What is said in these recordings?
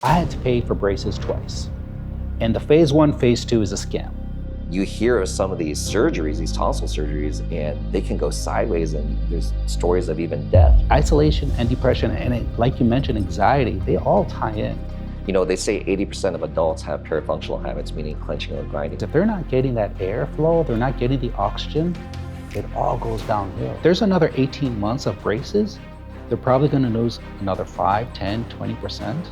I had to pay for braces twice. And the phase 1, phase 2 is a scam. You hear of some of these surgeries, these tonsil surgeries, and they can go sideways, and there's stories of even death. Isolation and depression, and like you mentioned, anxiety, they all tie in. You know, they say 80% of adults have parafunctional habits, meaning clenching or grinding. If they're not getting that airflow, they're not getting the oxygen, it all goes downhill. There's another 18 months of braces, they're probably gonna lose another 5, 10, 20%.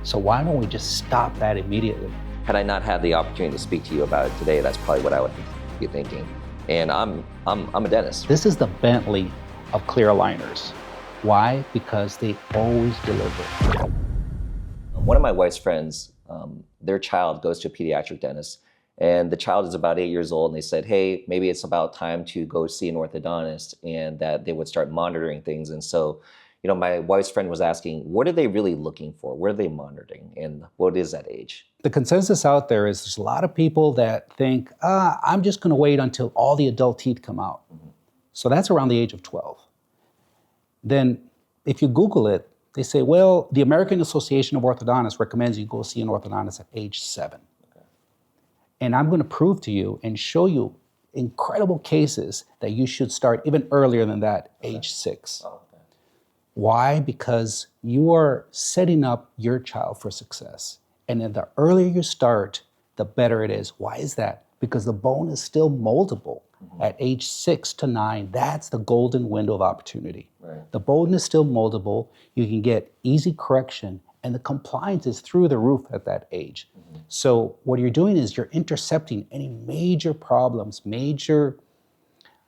So why don't we just stop that immediately? Had I not had the opportunity to speak to you about it today, that's probably what I would be thinking. And I'm a dentist. This is the Bentley of clear aligners. Why? Because they always deliver. One of my wife's friends, their child goes to a pediatric dentist, and the child is about 8 years old, and they said, hey, maybe it's about time to go see an orthodontist, and that they would start monitoring things. And so, you know, my wife's friend was asking, what are they really looking for? What are they monitoring? And what is that age? The consensus out there is there's a lot of people that think, I'm just gonna wait until all the adult teeth come out. So that's around the age of 12. Then if you Google it, they say, well, the American Association of Orthodontists recommends you go see an orthodontist at age 7. Okay. And I'm gonna prove to you and show you incredible cases that you should start even earlier than that, age 6. Oh. Why? Because you are setting up your child for success. And then the earlier you start, the better it is. Why is that? Because the bone is still moldable. At age 6 to 9, that's the golden window of opportunity. Right. The bone is still moldable. You can get easy correction, and the compliance is through the roof at that age. So what you're doing is you're intercepting any major problems, major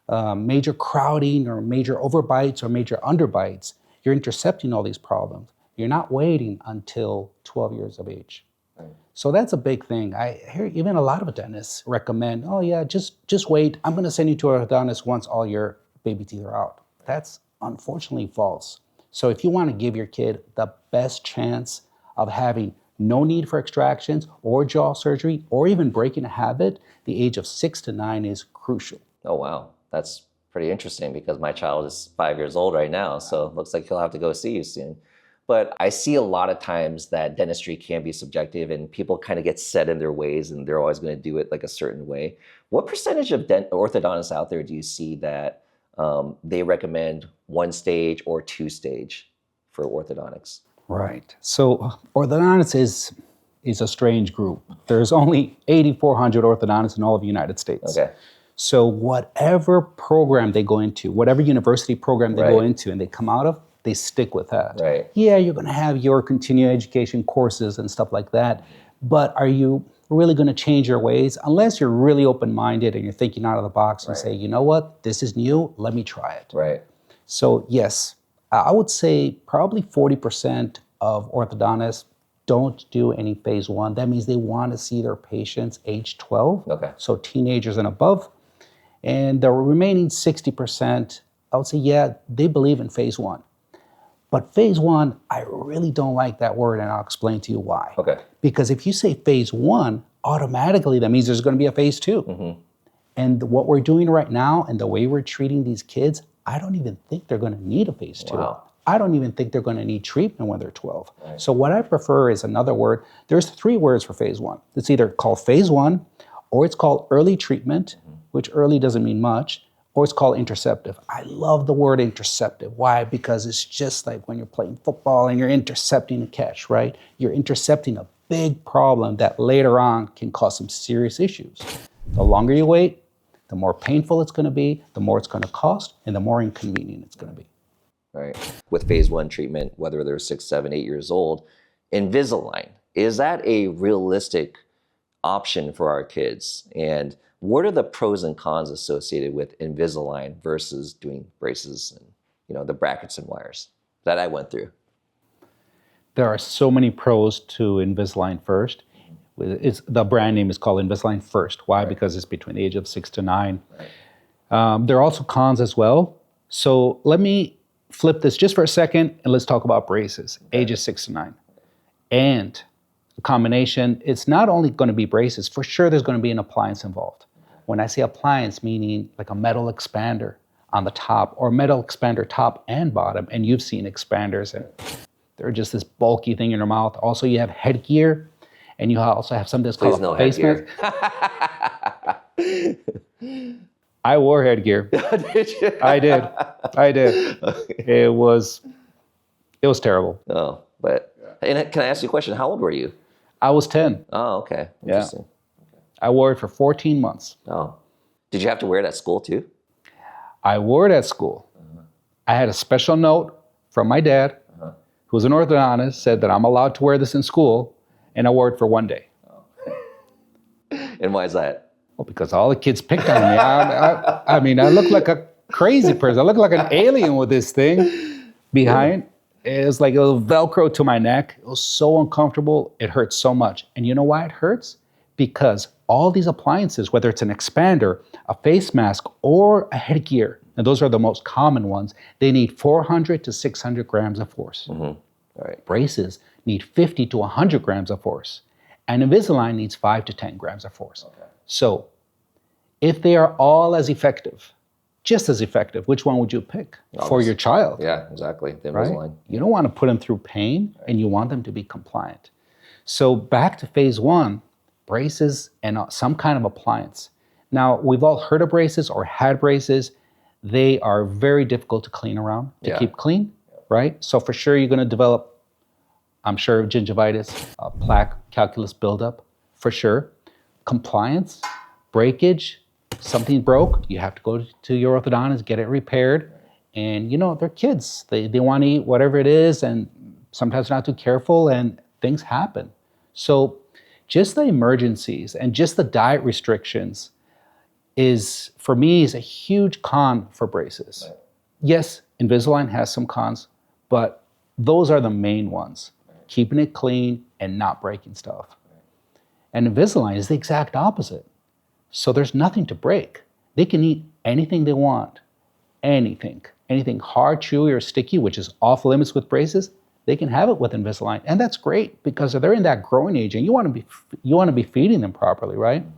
crowding or major overbites or major underbites. You're intercepting all these problems. You're not waiting until 12 years of age. Right. So that's a big thing. I hear even a lot of dentists recommend, oh yeah, just wait. I'm gonna send you to a dentist once all your baby teeth are out. That's unfortunately false. So if you wanna give your kid the best chance of having no need for extractions or jaw surgery or even breaking a habit, the age of 6 to 9 is crucial. Oh wow, that's pretty interesting because my child is 5 years old right now, so it looks like he'll have to go see you soon. But I see a lot of times that dentistry can be subjective and people kind of get set in their ways and they're always going to do it like a certain way. What percentage of orthodontists out there do you see that they recommend 1-stage or 2-stage for orthodontics? Right. So orthodontics is a strange group. There's only 8,400 orthodontists in all of the United States. Okay. So whatever program they go into, whatever university program they go into and they come out of, they stick with that. Right. Yeah, you're gonna have your continuing education courses and stuff like that, but are you really gonna change your ways? Unless you're really open-minded and you're thinking out of the box and say, you know what, this is new, let me try it. Right. So yes, I would say probably 40% of orthodontists don't do any phase 1. That means they wanna see their patients age 12, so teenagers and above. And the remaining 60%, I would say, yeah, they believe in phase 1. But phase 1, I really don't like that word, and I'll explain to you why. Okay. Because if you say phase 1, automatically that means there's gonna be a phase 2. And what we're doing right now and the way we're treating these kids, I don't even think they're gonna need a phase 2. Wow. I don't even think they're gonna need treatment when they're 12. Right. So what I prefer is another word. There's 3 words for phase 1. It's either called phase 1, or it's called early treatment, which early doesn't mean much, or it's called interceptive. I love the word interceptive. Why? Because it's just like when you're playing football and you're intercepting a catch, right? You're intercepting a big problem that later on can cause some serious issues. The longer you wait, the more painful it's gonna be, the more it's gonna cost, and the more inconvenient it's gonna be. Right. With phase 1 treatment, whether they're 6, 7, 8 years old, Invisalign, is that a realistic option for our kids? And what are the pros and cons associated with Invisalign versus doing braces and, you know, the brackets and wires that I went through? There are so many pros to Invisalign First. The brand name is called Invisalign First. Why? Right. Because it's between the age of 6 to 9. Right. There are also cons as well. So let me flip this just for a second and let's talk about braces, ages 6 to 9. And a combination, it's not only going to be braces, for sure there's going to be an appliance involved. When I say appliance, meaning like a metal expander on the top or metal expander top and bottom, and you've seen expanders and They're just this bulky thing in your mouth. Also, you have headgear, and you also have something that's Please called no a face headgear. mask. I wore headgear. Did you? I did. Okay. It was terrible. Oh, but and can I ask you a question? How old were you? I was 10. Oh, okay. Yeah. Interesting. I wore it for 14 months. Oh. Did you have to wear it at school too? I wore it at school. I had a special note from my dad, who was an orthodontist, said that I'm allowed to wear this in school, and I wore it for one day. And why is that? Well, because all the kids picked on me. I mean, I look like a crazy person. I look like an alien with this thing behind. It was like a little Velcro to my neck. It was so uncomfortable. It hurt so much. And you know why it hurts? Because all these appliances, whether it's an expander, a face mask, or a headgear, and those are the most common ones, they need 400 to 600 grams of force. All right. Braces need 50 to 100 grams of force. And Invisalign needs 5 to 10 grams of force. Okay. So if they are all as effective, just as effective, which one would you pick for your child? Yeah, exactly. The Right? Invisalign. You don't want to put them through pain, and you want them to be compliant. So back to phase one, braces and some kind of appliance. Now, we've all heard of braces or had braces. They are very difficult to clean around, to keep clean, right? So for sure, you're going to develop, I'm sure, gingivitis, plaque calculus buildup, for sure. Compliance, breakage, something broke, you have to go to your orthodontist, get it repaired. And, you know, they're kids. They want to eat whatever it is, and sometimes not too careful, and things happen. So just the emergencies and just the diet restrictions is, for me, is a huge con for braces. Right. Yes, Invisalign has some cons, but those are the main ones. Right. Keeping it clean and not breaking stuff. Right. And Invisalign is the exact opposite. So there's nothing to break. They can eat anything they want, anything hard, chewy, or sticky, which is off limits with braces. They can have it with Invisalign, and that's great because they're in that growing age, and you want to be feeding them properly, right? Mm-hmm.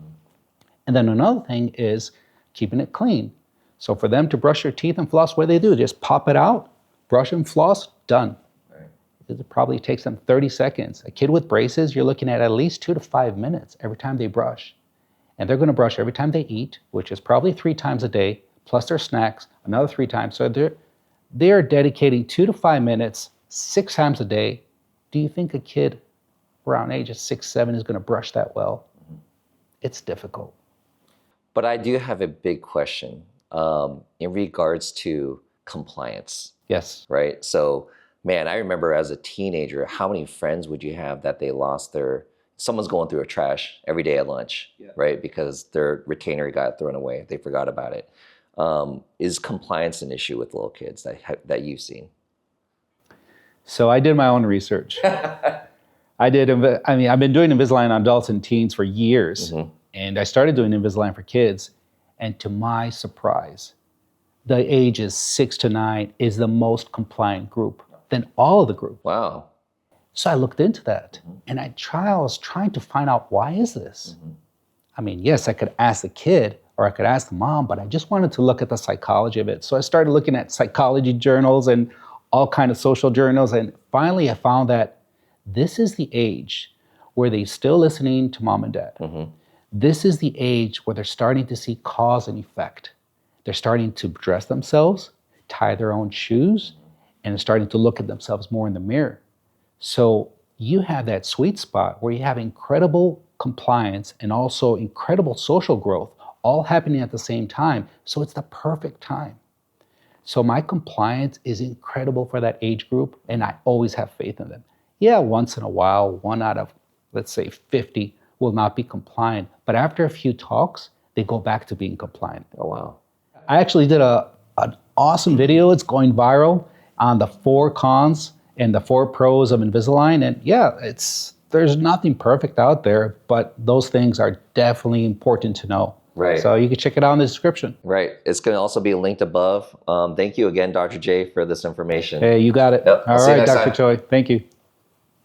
And then another thing is keeping it clean. So for them to brush their teeth and floss, what do? They just pop it out, brush and floss, done. Right. It probably takes them 30 seconds. A kid with braces, you're looking at least 2 to 5 minutes every time they brush. And they're going to brush every time they eat, which is probably 3 times a day, plus their snacks, another 3 times. So they're dedicating 2 to 5 minutes, 6 times a day. Do you think a kid around age of 6, 7 is going to brush that well? Mm-hmm. It's difficult. But I do have a big question in regards to compliance. Yes. Right? So, man, I remember as a teenager, how many friends would you have that they lost someone's going through a trash every day at lunch, right? Because their retainer got thrown away. They forgot about it. Is compliance an issue with little kids that you've seen? So I did my own research. I've been doing Invisalign on adults and teens for years. Mm-hmm. And I started doing Invisalign for kids. And to my surprise, the ages 6 to 9 is the most compliant group than all of the groups. Wow. So I looked into that, and I was trying to find out, why is this? Mm-hmm. I mean, yes, I could ask the kid or I could ask the mom, but I just wanted to look at the psychology of it. So I started looking at psychology journals and all kinds of social journals, and finally I found that this is the age where they're still listening to mom and dad. Mm-hmm. This is the age where they're starting to see cause and effect. They're starting to dress themselves, tie their own shoes, and starting to look at themselves more in the mirror. So you have that sweet spot where you have incredible compliance and also incredible social growth all happening at the same time. So it's the perfect time. So my compliance is incredible for that age group, and I always have faith in them. Yeah, once in a while, 1 out of, let's say, 50 will not be compliant. But after a few talks, they go back to being compliant. Oh, wow. I actually did an awesome video. It's going viral on the 4 cons and the 4 pros of Invisalign. And yeah, there's nothing perfect out there, but those things are definitely important to know. Right. So you can check it out in the description. Right. It's going to also be linked above. Thank you again, Dr. J, for this information. Hey, you got it. Yep. All right, Dr. Choi. Thank you.